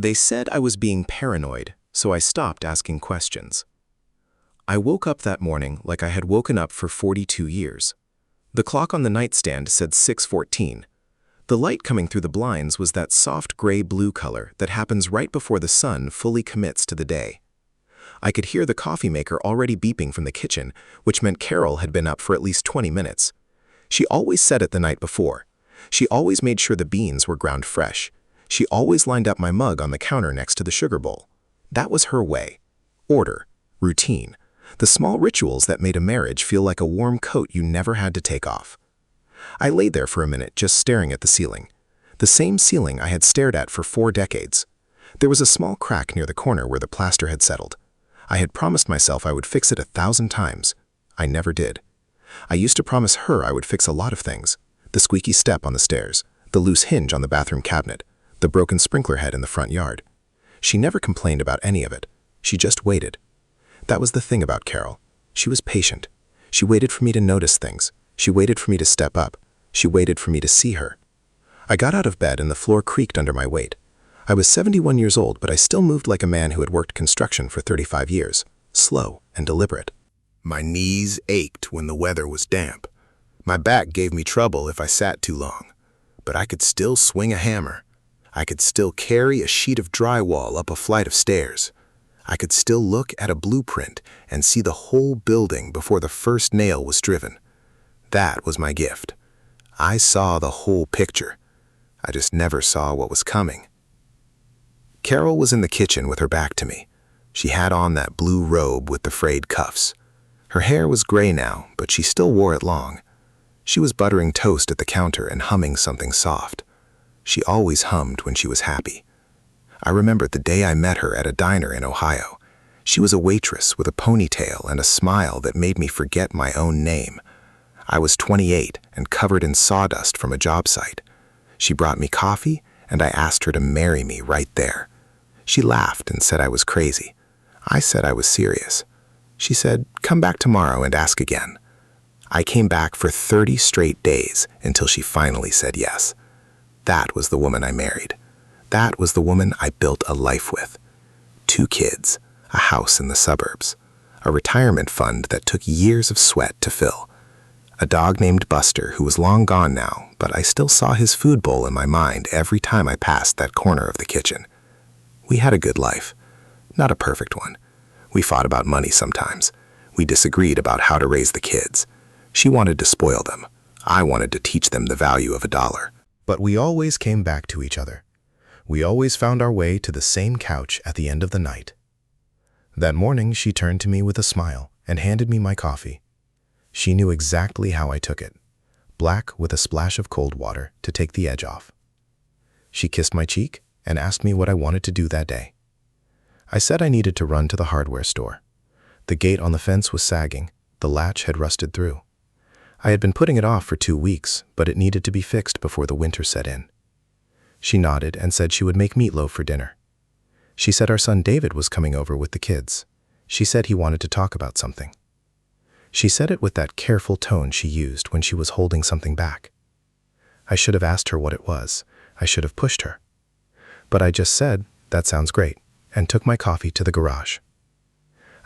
They said I was being paranoid, so I stopped asking questions. I woke up that morning like I had woken up for 42 years. The clock on the nightstand said 6:14. The light coming through the blinds was that soft gray-blue color that happens right before the sun fully commits to the day. I could hear the coffee maker already beeping from the kitchen, which meant Carol had been up for at least 20 minutes. She always said it the night before. She always made sure the beans were ground fresh. She always lined up my mug on the counter next to the sugar bowl. That was her way. Order, routine, the small rituals that made a marriage feel like a warm coat you never had to take off. I lay there for a minute just staring at the ceiling. The same ceiling I had stared at for 4 decades. There was a small crack near the corner where the plaster had settled. I had promised myself I would fix it 1,000 times. I never did. I used to promise her I would fix a lot of things. The squeaky step on the stairs, the loose hinge on the bathroom cabinet, the broken sprinkler head in the front yard. She never complained about any of it. She just waited. That was the thing about Carol. She was patient. She waited for me to notice things. She waited for me to step up. She waited for me to see her. I got out of bed and the floor creaked under my weight. I was 71 years old, but I still moved like a man who had worked construction for 35 years, slow and deliberate. My knees ached when the weather was damp. My back gave me trouble if I sat too long. But I could still swing a hammer. I could still carry a sheet of drywall up a flight of stairs. I could still look at a blueprint and see the whole building before the first nail was driven. That was my gift. I saw the whole picture. I just never saw what was coming. Carol was in the kitchen with her back to me. She had on that blue robe with the frayed cuffs. Her hair was gray now, but she still wore it long. She was buttering toast at the counter and humming something soft. She always hummed when she was happy. I remembered the day I met her at a diner in Ohio. She was a waitress with a ponytail and a smile that made me forget my own name. I was 28 and covered in sawdust from a job site. She brought me coffee, and I asked her to marry me right there. She laughed and said I was crazy. I said I was serious. She said, "Come back tomorrow and ask again." I came back for 30 straight days until she finally said yes. That was the woman I married. That was the woman I built a life with. 2 kids, a house in the suburbs, a retirement fund that took years of sweat to fill, a dog named Buster who was long gone now, but I still saw his food bowl in my mind every time I passed that corner of the kitchen. We had a good life. Not a perfect one. We fought about money sometimes. We disagreed about how to raise the kids. She wanted to spoil them. I wanted to teach them the value of $1. But we always came back to each other. We always found our way to the same couch at the end of the night. That morning, she turned to me with a smile and handed me my coffee. She knew exactly how I took it, black with a splash of cold water to take the edge off. She kissed my cheek and asked me what I wanted to do that day. I said I needed to run to the hardware store. The gate on the fence was sagging. The latch had rusted through. I had been putting it off for 2 weeks, but it needed to be fixed before the winter set in. She nodded and said she would make meatloaf for dinner. She said our son David was coming over with the kids. She said he wanted to talk about something. She said it with that careful tone she used when she was holding something back. I should have asked her what it was. I should have pushed her. But I just said, "That sounds great," and took my coffee to the garage.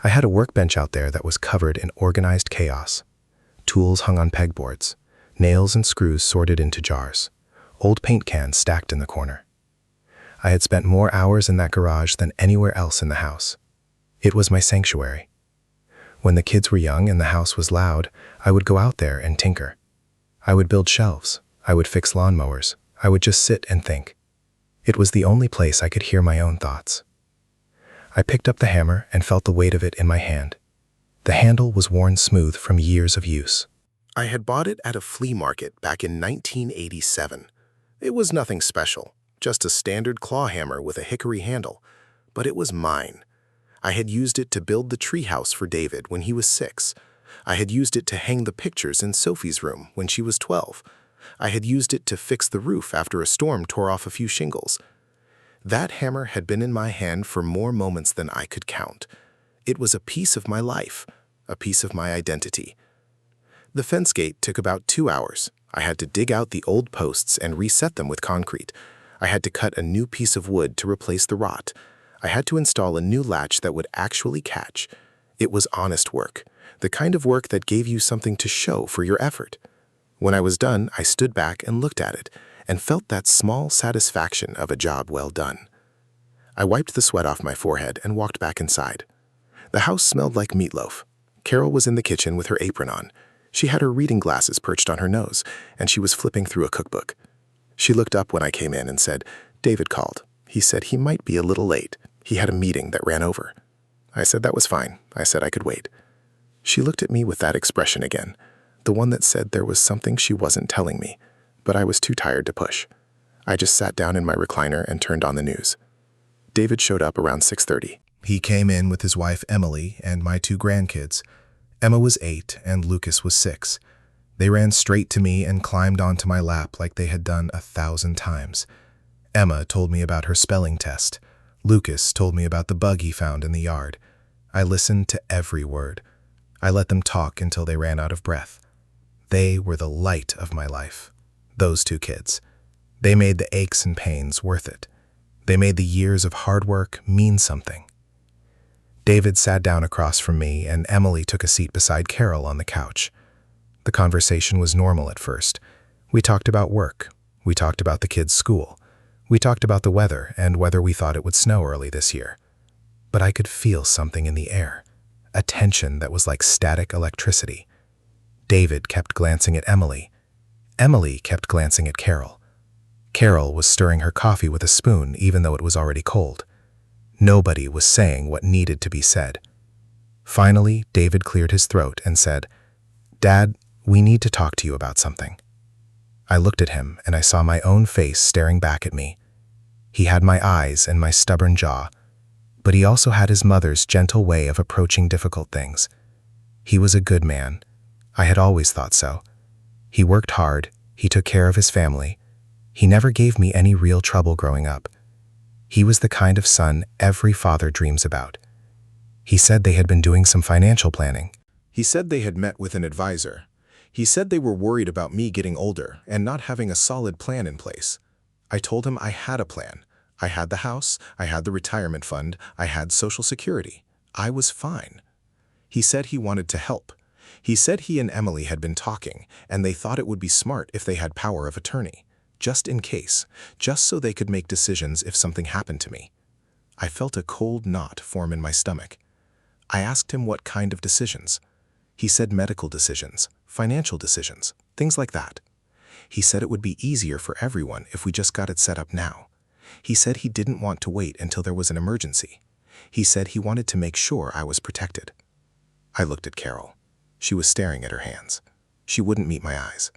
I had a workbench out there that was covered in organized chaos. Tools hung on pegboards, nails and screws sorted into jars, old paint cans stacked in the corner. I had spent more hours in that garage than anywhere else in the house. It was my sanctuary. When the kids were young and the house was loud, I would go out there and tinker. I would build shelves. I would fix lawnmowers. I would just sit and think. It was the only place I could hear my own thoughts. I picked up the hammer and felt the weight of it in my hand. The handle was worn smooth from years of use. I had bought it at a flea market back in 1987. It was nothing special, just a standard claw hammer with a hickory handle, but it was mine. I had used it to build the treehouse for David when he was 6. I had used it to hang the pictures in Sophie's room when she was 12. I had used it to fix the roof after a storm tore off a few shingles. That hammer had been in my hand for more moments than I could count. It was a piece of my life, a piece of my identity. The fence gate took about 2 hours. I had to dig out the old posts and reset them with concrete. I had to cut a new piece of wood to replace the rot. I had to install a new latch that would actually catch. It was honest work, the kind of work that gave you something to show for your effort. When I was done, I stood back and looked at it and felt that small satisfaction of a job well done. I wiped the sweat off my forehead and walked back inside. The house smelled like meatloaf. Carol was in the kitchen with her apron on. She had her reading glasses perched on her nose, and she was flipping through a cookbook. She looked up when I came in and said, "David called. He said he might be a little late. He had a meeting that ran over." I said that was fine. I said I could wait. She looked at me with that expression again, the one that said there was something she wasn't telling me, but I was too tired to push. I just sat down in my recliner and turned on the news. David showed up around 6:30. He came in with his wife Emily and my 2 grandkids. Emma was 8 and Lucas was 6. They ran straight to me and climbed onto my lap like they had done 1,000 times. Emma told me about her spelling test. Lucas told me about the bug he found in the yard. I listened to every word. I let them talk until they ran out of breath. They were the light of my life, those 2 kids. They made the aches and pains worth it. They made the years of hard work mean something. David sat down across from me, and Emily took a seat beside Carol on the couch. The conversation was normal at first. We talked about work. We talked about the kids' school. We talked about the weather and whether we thought it would snow early this year. But I could feel something in the air, a tension that was like static electricity. David kept glancing at Emily. Emily kept glancing at Carol. Carol was stirring her coffee with a spoon even though it was already cold. Nobody was saying what needed to be said. Finally, David cleared his throat and said, "Dad, we need to talk to you about something." I looked at him and I saw my own face staring back at me. He had my eyes and my stubborn jaw, but he also had his mother's gentle way of approaching difficult things. He was a good man. I had always thought so. He worked hard. He took care of his family. He never gave me any real trouble growing up. He was the kind of son every father dreams about. He said they had been doing some financial planning. He said they had met with an advisor. He said they were worried about me getting older and not having a solid plan in place. I told him I had a plan. I had the house, I had the retirement fund, I had Social Security. I was fine. He said he wanted to help. He said he and Emily had been talking, and they thought it would be smart if they had power of attorney. Just in case, just so they could make decisions if something happened to me. I felt a cold knot form in my stomach. I asked him what kind of decisions. He said medical decisions, financial decisions, things like that. He said it would be easier for everyone if we just got it set up now. He said he didn't want to wait until there was an emergency. He said he wanted to make sure I was protected. I looked at Carol. She was staring at her hands. She wouldn't meet my eyes.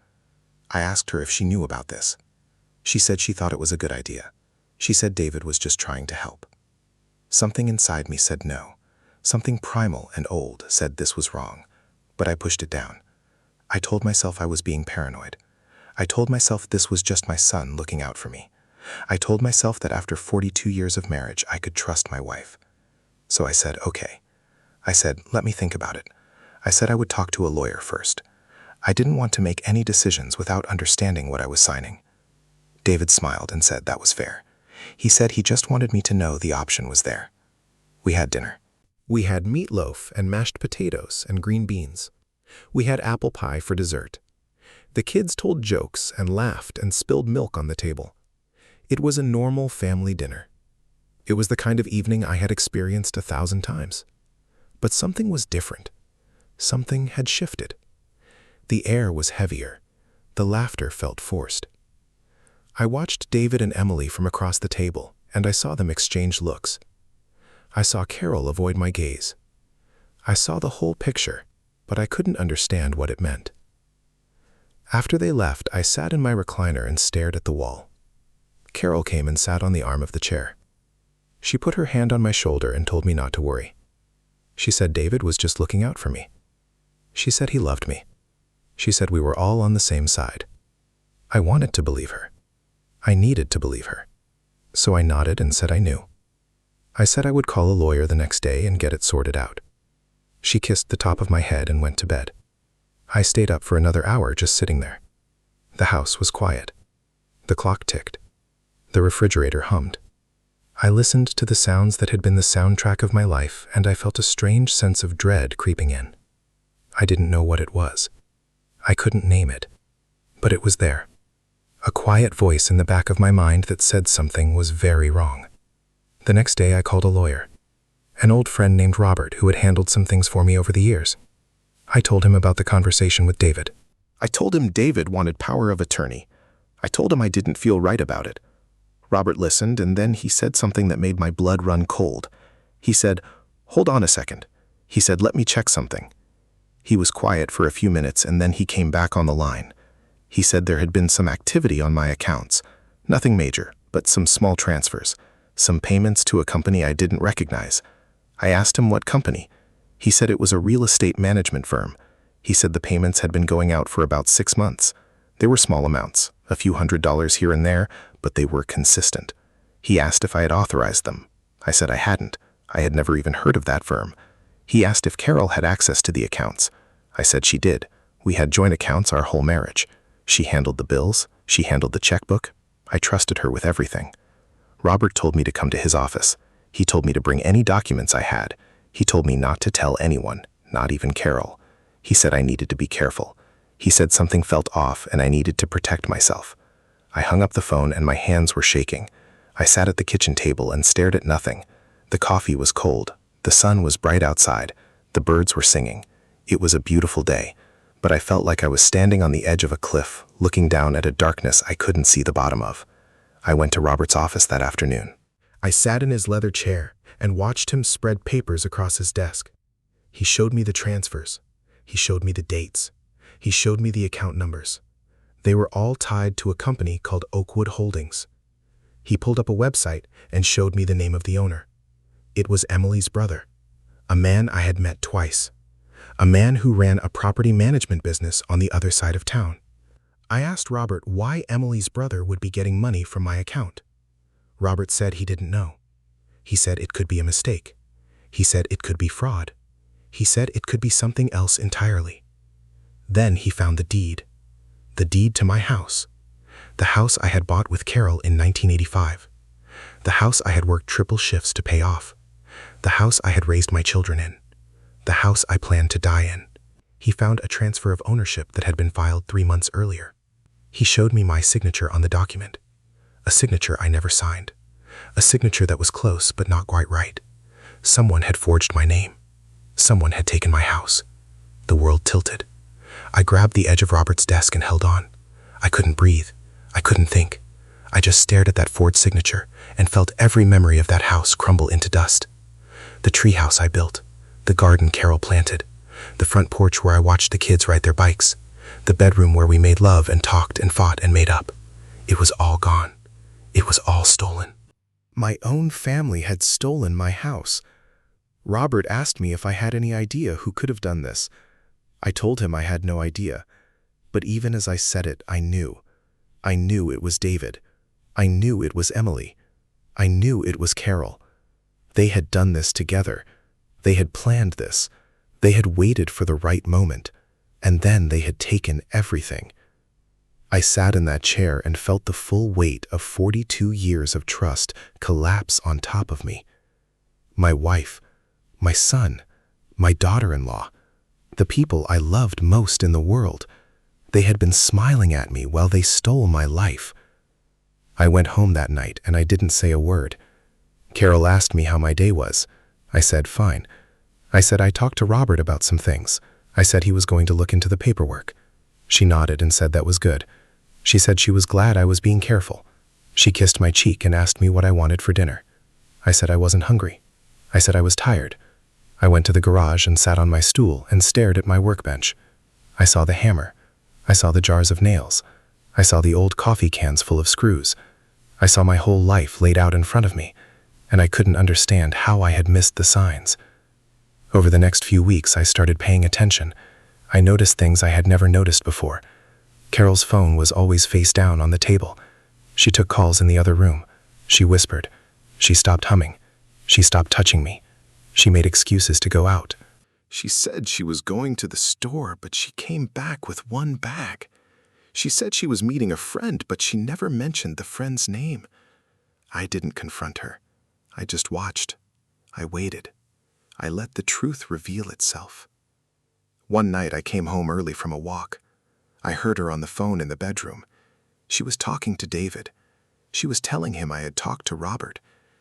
I asked her if she knew about this. She said she thought it was a good idea. She said David was just trying to help. Something inside me said no. Something primal and old said this was wrong, but I pushed it down. I told myself I was being paranoid. I told myself this was just my son looking out for me. I told myself that after 42 years of marriage, I could trust my wife. So I said, okay. I said, let me think about it. I said I would talk to a lawyer first. I didn't want to make any decisions without understanding what I was signing. David smiled and said that was fair. He said he just wanted me to know the option was there. We had dinner. We had meatloaf and mashed potatoes and green beans. We had apple pie for dessert. The kids told jokes and laughed and spilled milk on the table. It was a normal family dinner. It was the kind of evening I had experienced 1,000 times. But something was different. Something had shifted. The air was heavier. The laughter felt forced. I watched David and Emily from across the table, and I saw them exchange looks. I saw Carol avoid my gaze. I saw the whole picture, but I couldn't understand what it meant. After they left, I sat in my recliner and stared at the wall. Carol came and sat on the arm of the chair. She put her hand on my shoulder and told me not to worry. She said David was just looking out for me. She said he loved me. She said we were all on the same side. I wanted to believe her. I needed to believe her. So I nodded and said I knew. I said I would call a lawyer the next day and get it sorted out. She kissed the top of my head and went to bed. I stayed up for another hour just sitting there. The house was quiet. The clock ticked. The refrigerator hummed. I listened to the sounds that had been the soundtrack of my life, and I felt a strange sense of dread creeping in. I didn't know what it was. I couldn't name it. But it was there. A quiet voice in the back of my mind that said something was very wrong. The next day I called a lawyer, an old friend named Robert who had handled some things for me over the years. I told him about the conversation with David. I told him David wanted power of attorney. I told him I didn't feel right about it. Robert listened, and then he said something that made my blood run cold. He said, "Hold on a second." He said, "Let me check something." He was quiet for a few minutes, and then he came back on the line. He said there had been some activity on my accounts. Nothing major, but some small transfers. Some payments to a company I didn't recognize. I asked him what company. He said it was a real estate management firm. He said the payments had been going out for about 6 months. They were small amounts, a few $100s here and there, but they were consistent. He asked if I had authorized them. I said I hadn't. I had never even heard of that firm. He asked if Carol had access to the accounts. I said she did. We had joint accounts our whole marriage. She handled the bills. She handled the checkbook. I trusted her with everything. Robert told me to come to his office. He told me to bring any documents I had. He told me not to tell anyone, not even Carol. He said I needed to be careful. He said something felt off and I needed to protect myself. I hung up the phone and my hands were shaking. I sat at the kitchen table and stared at nothing. The coffee was cold. The sun was bright outside. The birds were singing. It was a beautiful day, but I felt like I was standing on the edge of a cliff, looking down at a darkness I couldn't see the bottom of. I went to Robert's office that afternoon. I sat in his leather chair and watched him spread papers across his desk. He showed me the transfers. He showed me the dates. He showed me the account numbers. They were all tied to a company called Oakwood Holdings. He pulled up a website and showed me the name of the owner. It was Emily's brother, a man I had met twice, a man who ran a property management business on the other side of town. I asked Robert why Emily's brother would be getting money from my account. Robert said he didn't know. He said it could be a mistake. He said it could be fraud. He said it could be something else entirely. Then he found the deed to my house, the house I had bought with Carol in 1985, the house I had worked triple shifts to pay off, the house I had raised my children in, the house I planned to die in. He found a transfer of ownership that had been filed 3 months earlier. He showed me my signature on the document, a signature I never signed, a signature that was close but not quite right. Someone had forged my name. Someone had taken my house. The world tilted. I grabbed the edge of Robert's desk and held on. I couldn't breathe. I couldn't think. I just stared at that forged signature and felt every memory of that house crumble into dust. The treehouse I built, the garden Carol planted, the front porch where I watched the kids ride their bikes, the bedroom where we made love and talked and fought and made up. It was all gone. It was all stolen. My own family had stolen my house. Robert asked me if I had any idea who could have done this. I told him I had no idea, but even as I said it, I knew. I knew it was David. I knew it was Emily. I knew it was Carol. They had done this together. They had planned this. They had waited for the right moment, and then they had taken everything. I sat in that chair and felt the full weight of 42 years of trust collapse on top of me. My wife, my son, my daughter-in-law, the people I loved most in the world, they had been smiling at me while they stole my life. I went home that night and I didn't say a word. Carol asked me how my day was. I said, fine. I said I talked to Robert about some things. I said he was going to look into the paperwork. She nodded and said that was good. She said she was glad I was being careful. She kissed my cheek and asked me what I wanted for dinner. I said I wasn't hungry. I said I was tired. I went to the garage and sat on my stool and stared at my workbench. I saw the hammer. I saw the jars of nails. I saw the old coffee cans full of screws. I saw my whole life laid out in front of me, and I couldn't understand how I had missed the signs. Over the next few weeks, I started paying attention. I noticed things I had never noticed before. Carol's phone was always face down on the table. She took calls in the other room. She whispered. She stopped humming. She stopped touching me. She made excuses to go out. She said she was going to the store, but she came back with one bag. She said she was meeting a friend, but she never mentioned the friend's name. I didn't confront her. I just watched. I waited. I let the truth reveal itself. One night I came home early from a walk. I heard her on the phone in the bedroom. She was talking to David. She was telling him I had talked to Robert.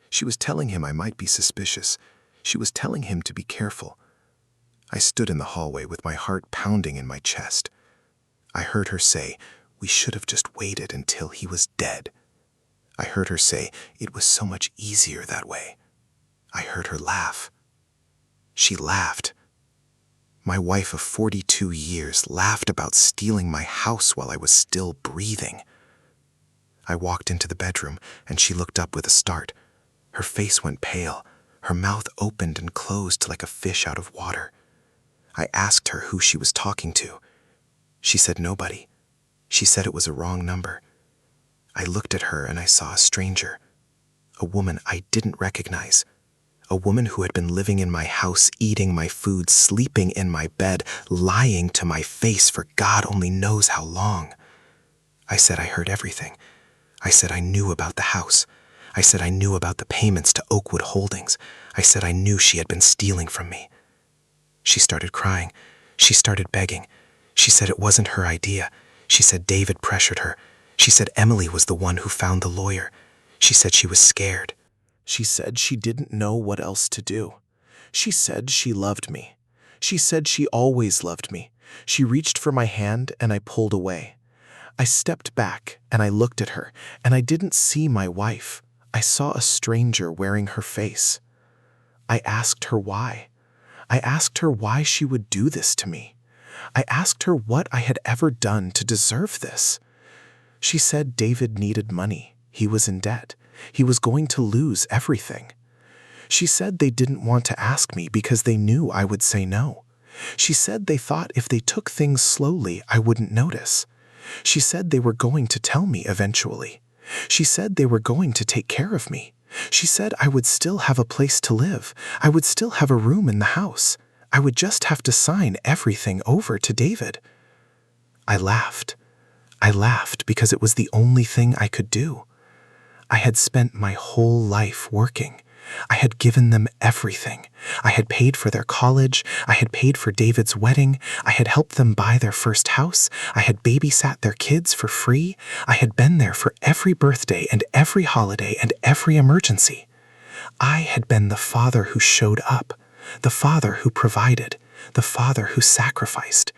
She was telling him I might be suspicious. She was telling him to be careful. I stood in the hallway with my heart pounding in my chest. I heard her say, "We should have just waited until he was dead." I heard her say, "It was so much easier that way." I heard her laugh. She laughed. My wife of 42 years laughed about stealing my house while I was still breathing. I walked into the bedroom, and she looked up with a start. Her face went pale. Her mouth opened and closed like a fish out of water. I asked her who she was talking to. She said nobody. She said it was a wrong number. I looked at her and I saw a stranger, a woman I didn't recognize, a woman who had been living in my house, eating my food, sleeping in my bed, lying to my face for God only knows how long. I said I heard everything. I said I knew about the house. I said I knew about the payments to Oakwood Holdings. I said I knew she had been stealing from me. She started crying. She started begging. She said it wasn't her idea. She said David pressured her. She said Emily was the one who found the lawyer. She said she was scared. She said she didn't know what else to do. She said she loved me. She said she always loved me. She reached for my hand and I pulled away. I stepped back and I looked at her, and I didn't see my wife. I saw a stranger wearing her face. I asked her why. I asked her why she would do this to me. I asked her what I had ever done to deserve this. She said David needed money. He was in debt. He was going to lose everything. She said they didn't want to ask me because they knew I would say no. She said they thought if they took things slowly, I wouldn't notice. She said they were going to tell me eventually. She said they were going to take care of me. She said I would still have a place to live. I would still have a room in the house. I would just have to sign everything over to David. I laughed. I laughed because it was the only thing I could do. I had spent my whole life working. I had given them everything. I had paid for their college. I had paid for David's wedding. I had helped them buy their first house. I had babysat their kids for free. I had been there for every birthday and every holiday and every emergency. I had been the father who showed up, the father who provided, the father who sacrificed.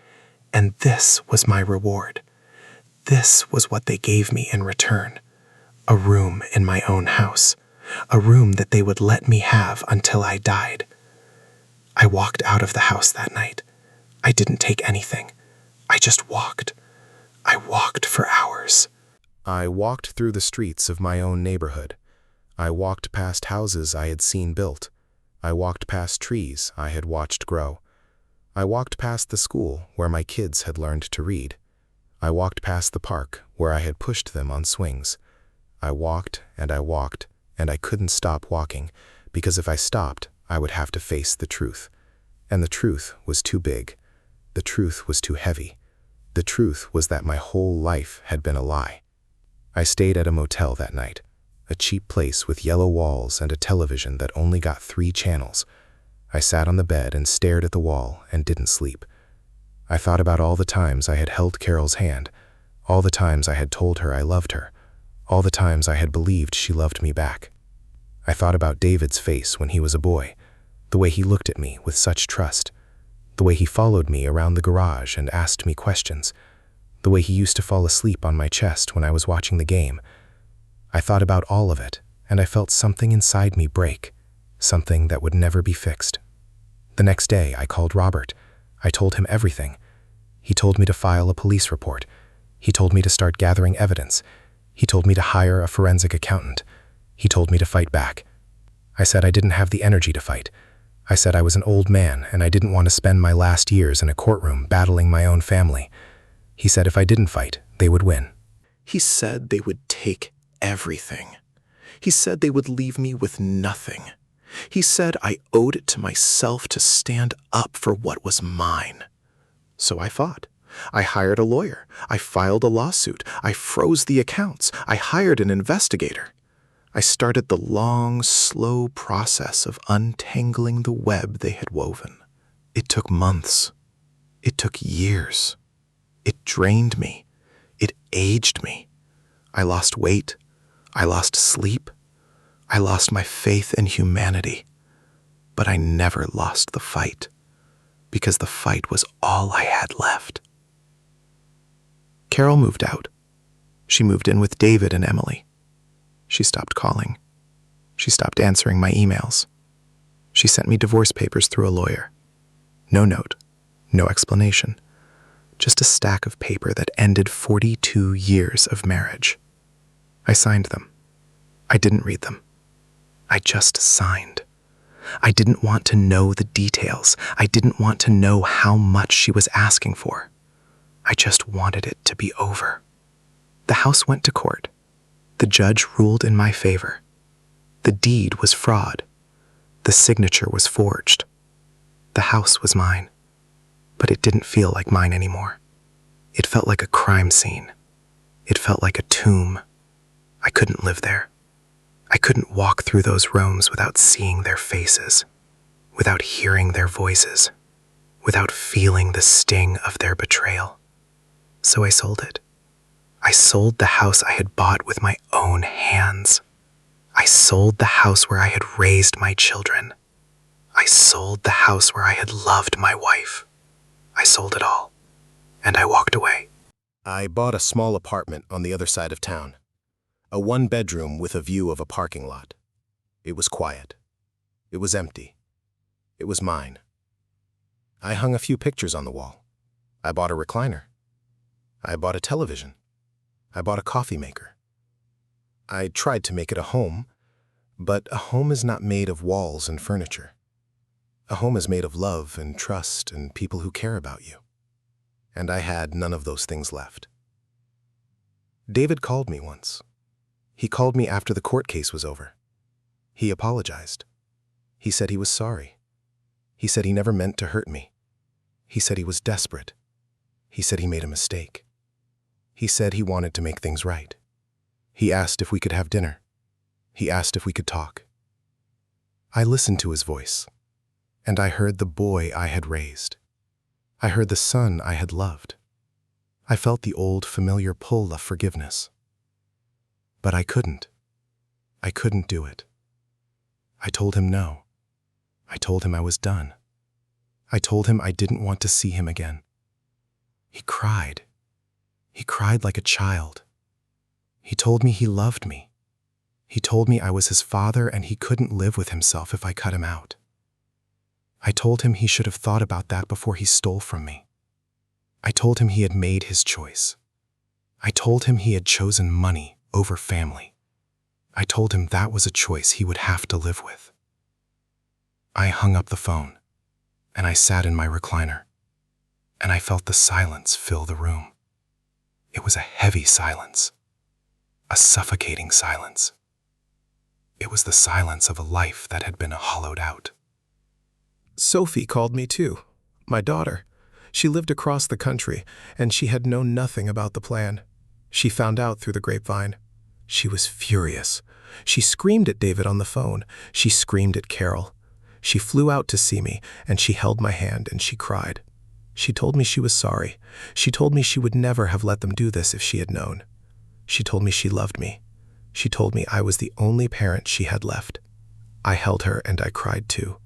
And this was my reward. This was what they gave me in return. A room in my own house. A room that they would let me have until I died. I walked out of the house that night. I didn't take anything. I just walked. I walked for hours. I walked through the streets of my own neighborhood. I walked past houses I had seen built. I walked past trees I had watched grow. I walked past the school where my kids had learned to read. I walked past the park where I had pushed them on swings. I walked, and I couldn't stop walking, because if I stopped, I would have to face the truth. And the truth was too big. The truth was too heavy. The truth was that my whole life had been a lie. I stayed at a motel that night, a cheap place with yellow walls and a television that only got 3 channels. I sat on the bed and stared at the wall and didn't sleep. I thought about all the times I had held Carol's hand, all the times I had told her I loved her, all the times I had believed she loved me back. I thought about David's face when he was a boy, the way he looked at me with such trust, the way he followed me around the garage and asked me questions, the way he used to fall asleep on my chest when I was watching the game. I thought about all of it, and I felt something inside me break, something that would never be fixed. The next day, I called Robert. I told him everything. He told me to file a police report. He told me to start gathering evidence. He told me to hire a forensic accountant. He told me to fight back. I said I didn't have the energy to fight. I said I was an old man and I didn't want to spend my last years in a courtroom battling my own family. He said if I didn't fight, they would win. He said they would take everything. He said they would leave me with nothing. He said I owed it to myself to stand up for what was mine. So I fought. I hired a lawyer. I filed a lawsuit. I froze the accounts. I hired an investigator. I started the long, slow process of untangling the web they had woven. It took months. It took years. It drained me. It aged me. I lost weight. I lost sleep. I lost my faith in humanity. But I never lost the fight, because the fight was all I had left. Carol moved out. She moved in with David and Emily. She stopped calling. She stopped answering my emails. She sent me divorce papers through a lawyer. No note, no explanation, just a stack of paper that ended 42 years of marriage. I signed them. I didn't read them. I just signed. I didn't want to know the details. I didn't want to know how much she was asking for. I just wanted it to be over. The house went to court. The judge ruled in my favor. The deed was fraud. The signature was forged. The house was mine, but it didn't feel like mine anymore. It felt like a crime scene. It felt like a tomb. I couldn't live there. I couldn't walk through those rooms without seeing their faces, without hearing their voices, without feeling the sting of their betrayal. So I sold it. I sold the house I had bought with my own hands. I sold the house where I had raised my children. I sold the house where I had loved my wife. I sold it all, and I walked away. I bought a small apartment on the other side of town, a one-bedroom with a view of a parking lot. It was quiet. It was empty. It was mine. I hung a few pictures on the wall. I bought a recliner. I bought a television. I bought a coffee maker. I tried to make it a home, but a home is not made of walls and furniture. A home is made of love and trust and people who care about you. And I had none of those things left. David called me once. He called me after the court case was over. He apologized. He said he was sorry. He said he never meant to hurt me. He said he was desperate. He said he made a mistake. He said he wanted to make things right. He asked if we could have dinner. He asked if we could talk. I listened to his voice, and I heard the boy I had raised. I heard the son I had loved. I felt the old familiar pull of forgiveness. But I couldn't. I couldn't do it. I told him no. I told him I was done. I told him I didn't want to see him again. He cried. He cried like a child. He told me he loved me. He told me I was his father and he couldn't live with himself if I cut him out. I told him he should have thought about that before he stole from me. I told him he had made his choice. I told him he had chosen money over family. I told him that was a choice he would have to live with. I hung up the phone, and I sat in my recliner, and I felt the silence fill the room. It was a heavy silence, a suffocating silence. It was the silence of a life that had been hollowed out. Sophie called me too, my daughter. She lived across the country, and she had known nothing about the plan. She found out through the grapevine. She was furious. She screamed at David on the phone. She screamed at Carol. She flew out to see me, and she held my hand, and she cried. She told me she was sorry. She told me she would never have let them do this if she had known. She told me she loved me. She told me I was the only parent she had left. I held her and I cried too.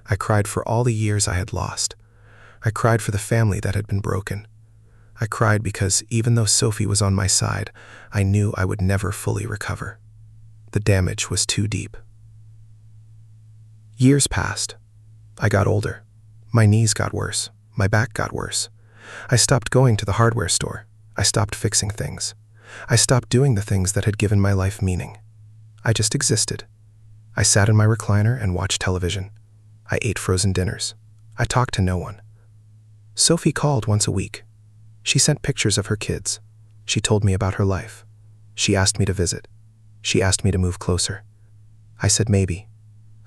I cried for all the years I had lost. I cried for the family that had been broken. I cried because even though Sophie was on my side, I knew I would never fully recover. The damage was too deep. Years passed. I got older. My knees got worse. My back got worse. I stopped going to the hardware store. I stopped fixing things. I stopped doing the things that had given my life meaning. I just existed. I sat in my recliner and watched television. I ate frozen dinners. I talked to no one. Sophie called once a week. She sent pictures of her kids. She told me about her life. She asked me to visit. She asked me to move closer. I said maybe.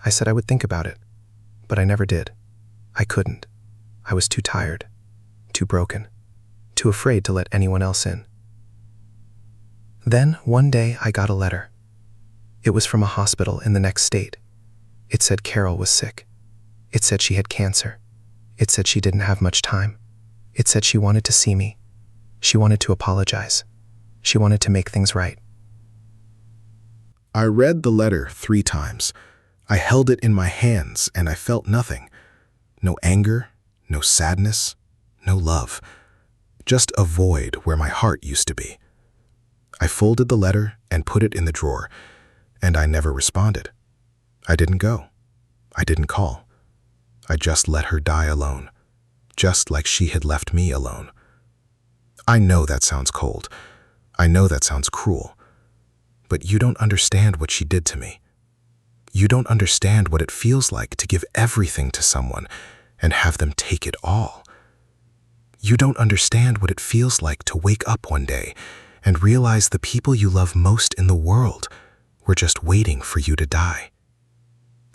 I said I would think about it. But I never did. I couldn't. I was too tired, too broken, too afraid to let anyone else in. Then, one day, I got a letter. It was from a hospital in the next state. It said Carol was sick. It said she had cancer. It said she didn't have much time. It said she wanted to see me. She wanted to apologize. She wanted to make things right. I read the letter 3 times. I held it in my hands and I felt nothing. No anger, no sadness, no love. Just a void where my heart used to be. I folded the letter and put it in the drawer, and I never responded. I didn't go. I didn't call. I just let her die alone, just like she had left me alone. I know that sounds cold. I know that sounds cruel. But you don't understand what she did to me. You don't understand what it feels like to give everything to someone and have them take it all. You don't understand what it feels like to wake up one day and realize the people you love most in the world were just waiting for you to die.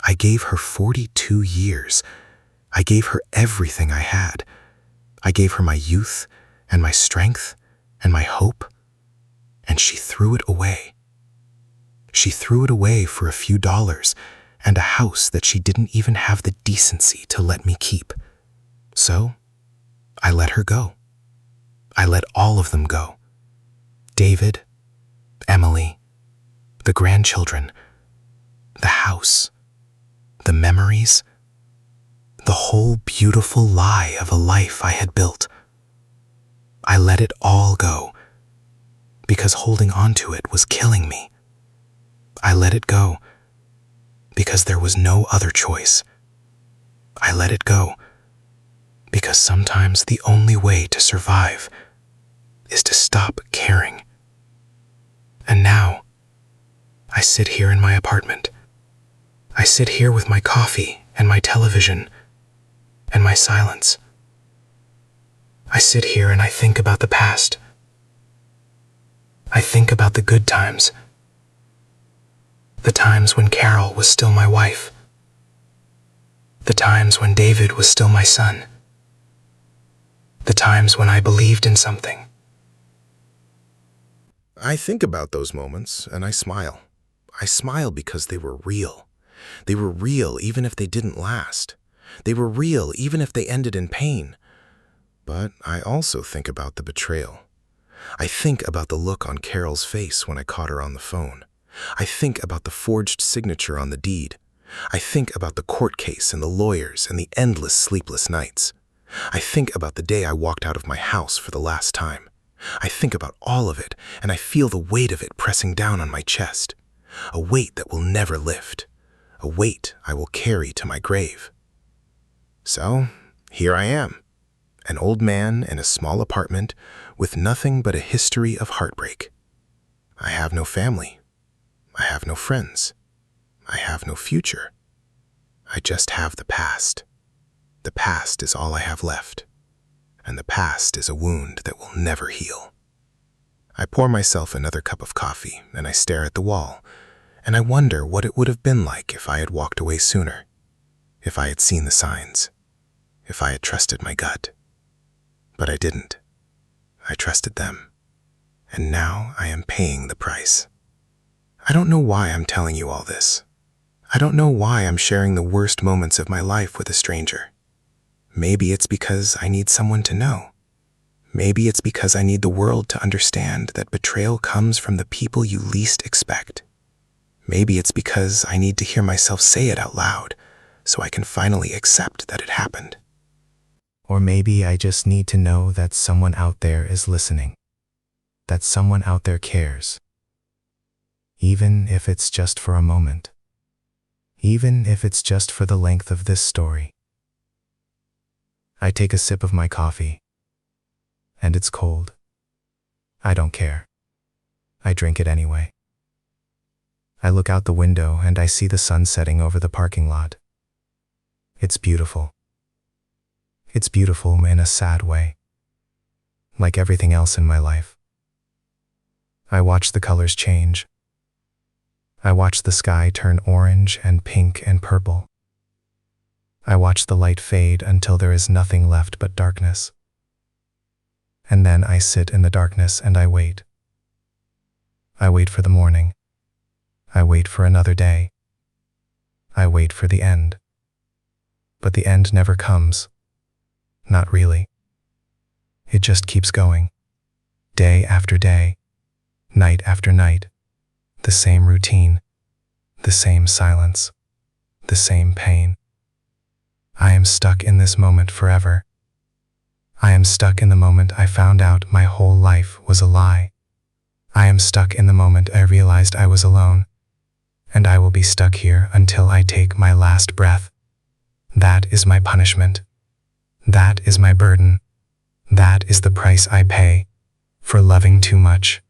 I gave her 42 years. I gave her everything I had. I gave her my youth and my strength and my hope, and she threw it away. She threw it away for a few dollars and a house that she didn't even have the decency to let me keep. So, I let her go. I let all of them go. David, Emily, the grandchildren, the house, the memories, the whole beautiful lie of a life I had built. I let it all go because holding on to it was killing me. I let it go because there was no other choice. I let it go because sometimes the only way to survive is to stop caring. And now, I sit here in my apartment. I sit here with my coffee and my television and my silence. I sit here and I think about the past. I think about the good times. The times when Carol was still my wife. The times when David was still my son. The times when I believed in something. I think about those moments and I smile. I smile because they were real. They were real even if they didn't last. They were real even if they ended in pain. But I also think about the betrayal. I think about the look on Carol's face when I caught her on the phone. I think about the forged signature on the deed. I think about the court case and the lawyers and the endless sleepless nights. I think about the day I walked out of my house for the last time. I think about all of it, and I feel the weight of it pressing down on my chest. A weight that will never lift. A weight I will carry to my grave. So, here I am, an old man in a small apartment with nothing but a history of heartbreak. I have no family. I have no friends. I have no future. I just have the past. The past is all I have left. And the past is a wound that will never heal. I pour myself another cup of coffee and I stare at the wall, and I wonder what it would have been like if I had walked away sooner, if I had seen the signs, if I had trusted my gut. But I didn't. I trusted them, and now I am paying the price. I don't know why I'm telling you all this. I don't know why I'm sharing the worst moments of my life with a stranger. Maybe it's because I need someone to know. Maybe it's because I need the world to understand that betrayal comes from the people you least expect. Maybe it's because I need to hear myself say it out loud, so I can finally accept that it happened. Or maybe I just need to know that someone out there is listening, that someone out there cares. Even if it's just for a moment. Even if it's just for the length of this story. I take a sip of my coffee, and it's cold. I don't care. I drink it anyway. I look out the window and I see the sun setting over the parking lot. It's beautiful. It's beautiful in a sad way, like everything else in my life. I watch the colors change. I watch the sky turn orange and pink and purple. I watch the light fade until there is nothing left but darkness. And then I sit in the darkness and I wait. I wait for the morning. I wait for another day. I wait for the end. But the end never comes. Not really. It just keeps going. Day after day, night after night, the same routine, the same silence, the same pain. I am stuck in this moment forever. I am stuck in the moment I found out my whole life was a lie. I am stuck in the moment I realized I was alone. And I will be stuck here until I take my last breath. That is my punishment. That is my burden. That is the price I pay for loving too much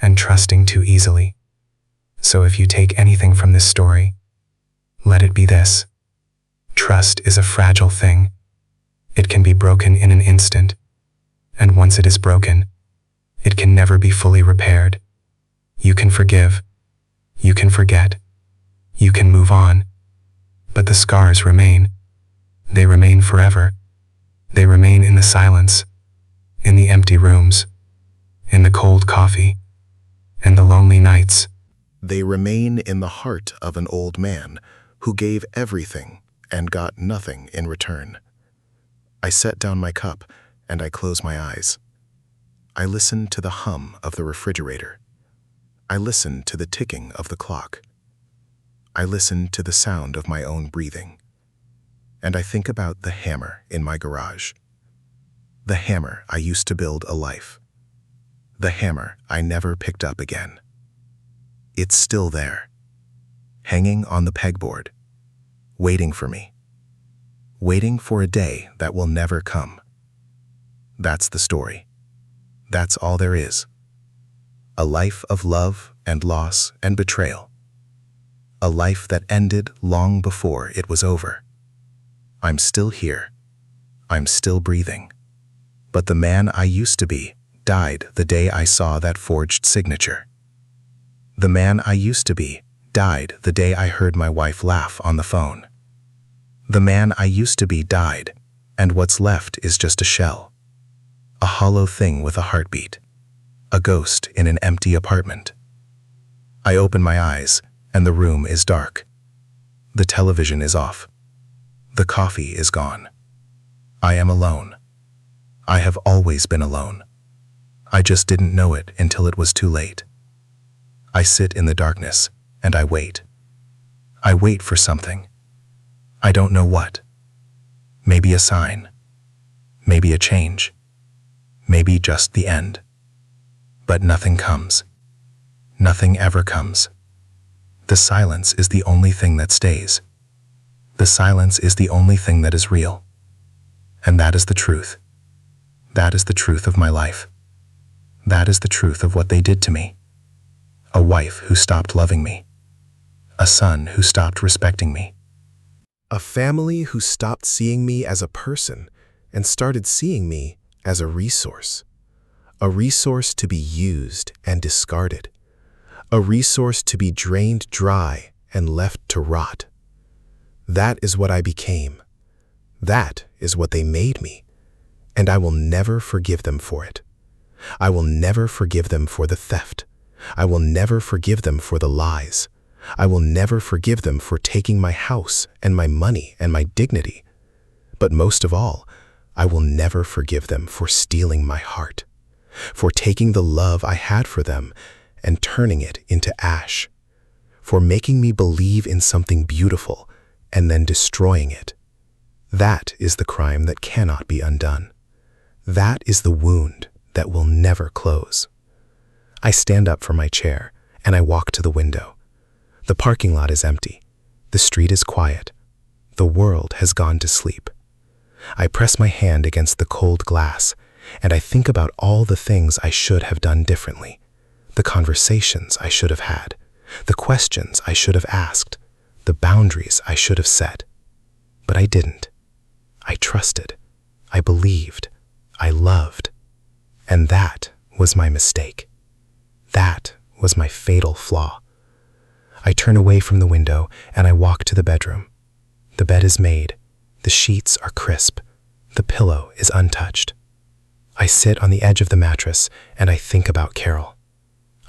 and trusting too easily. So if you take anything from this story, let it be this. Trust is a fragile thing. It can be broken in an instant, and once it is broken, it can never be fully repaired. You can forgive, you can forget, you can move on, but the scars remain. They remain forever. They remain in the silence, in the empty rooms, in the cold coffee, and the lonely nights. They remain in the heart of an old man who gave everything and got nothing in return. I set down my cup and I close my eyes. I listen to the hum of the refrigerator. I listen to the ticking of the clock. I listen to the sound of my own breathing. And I think about the hammer in my garage. The hammer I used to build a life. The hammer I never picked up again. It's still there, hanging on the pegboard, waiting for me, waiting for a day that will never come. That's the story. That's all there is. A life of love and loss and betrayal. A life that ended long before it was over. I'm still here. I'm still breathing. But the man I used to be died the day I saw that forged signature. The man I used to be died the day I heard my wife laugh on the phone. The man I used to be died, and what's left is just a shell. A hollow thing with a heartbeat. A ghost in an empty apartment. I open my eyes, and the room is dark. The television is off. The coffee is gone. I am alone. I have always been alone. I just didn't know it until it was too late. I sit in the darkness, and I wait. I wait for something. I don't know what. Maybe a sign. Maybe a change. Maybe just the end. But nothing comes. Nothing ever comes. The silence is the only thing that stays. The silence is the only thing that is real. And that is the truth. That is the truth of my life. That is the truth of what they did to me. A wife who stopped loving me. A son who stopped respecting me. A family who stopped seeing me as a person and started seeing me as a resource. A resource to be used and discarded. A resource to be drained dry and left to rot. That is what I became. That is what they made me. And I will never forgive them for it. I will never forgive them for the theft. I will never forgive them for the lies. I will never forgive them for taking my house and my money and my dignity. But most of all, I will never forgive them for stealing my heart, for taking the love I had for them and turning it into ash, for making me believe in something beautiful and then destroying it. That is the crime that cannot be undone. That is the wound that will never close. I stand up from my chair and I walk to the window. The parking lot is empty. The street is quiet. The world has gone to sleep. I press my hand against the cold glass and I think about all the things I should have done differently, the conversations I should have had, the questions I should have asked, the boundaries I should have set. But I didn't. I trusted. I believed. I loved. And that was my mistake. That was my fatal flaw. I turn away from the window and I walk to the bedroom. The bed is made. The sheets are crisp. The pillow is untouched. I sit on the edge of the mattress and I think about Carol.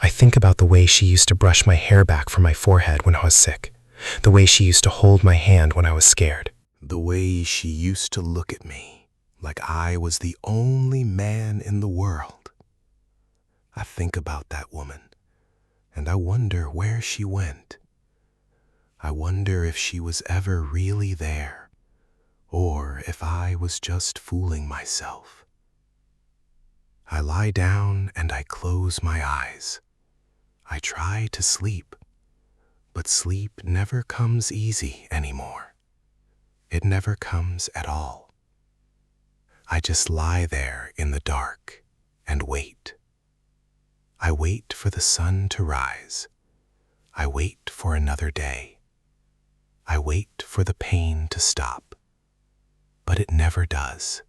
I think about the way she used to brush my hair back from my forehead when I was sick, the way she used to hold my hand when I was scared. The way she used to look at me like I was the only man in the world. I think about that woman, and I wonder where she went. I wonder if she was ever really there, or if I was just fooling myself. I lie down and I close my eyes. I try to sleep, but sleep never comes easy anymore. It never comes at all. I just lie there in the dark and wait. I wait for the sun to rise. I wait for another day. I wait for the pain to stop. But it never does.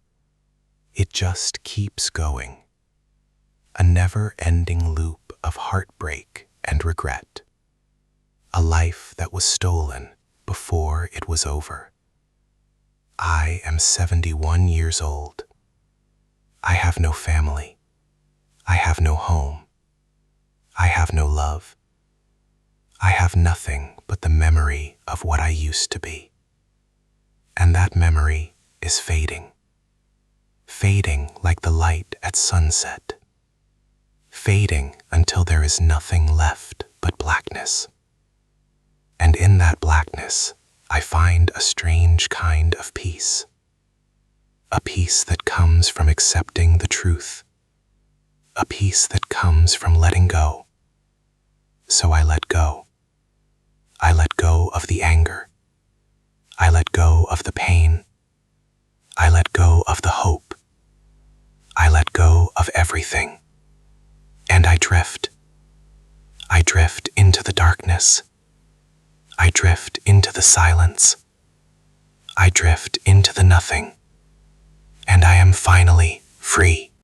It just keeps going. A never-ending loop of heartbreak and regret. A life that was stolen before it was over. I am 71 years old. I have no family. I have no home. I have no love. I have nothing but the memory of what I used to be. And that memory is fading. Fading like the light at sunset. Fading until there is nothing left but blackness. And in that blackness, I find a strange kind of peace. A peace that comes from accepting the truth. A peace that comes from letting go. So I let go. I let go of the anger. I let go of the pain. I let go of the hope. I let go of everything. And I drift. I drift into the darkness. I drift into the silence. I drift into the nothing. And I am finally free.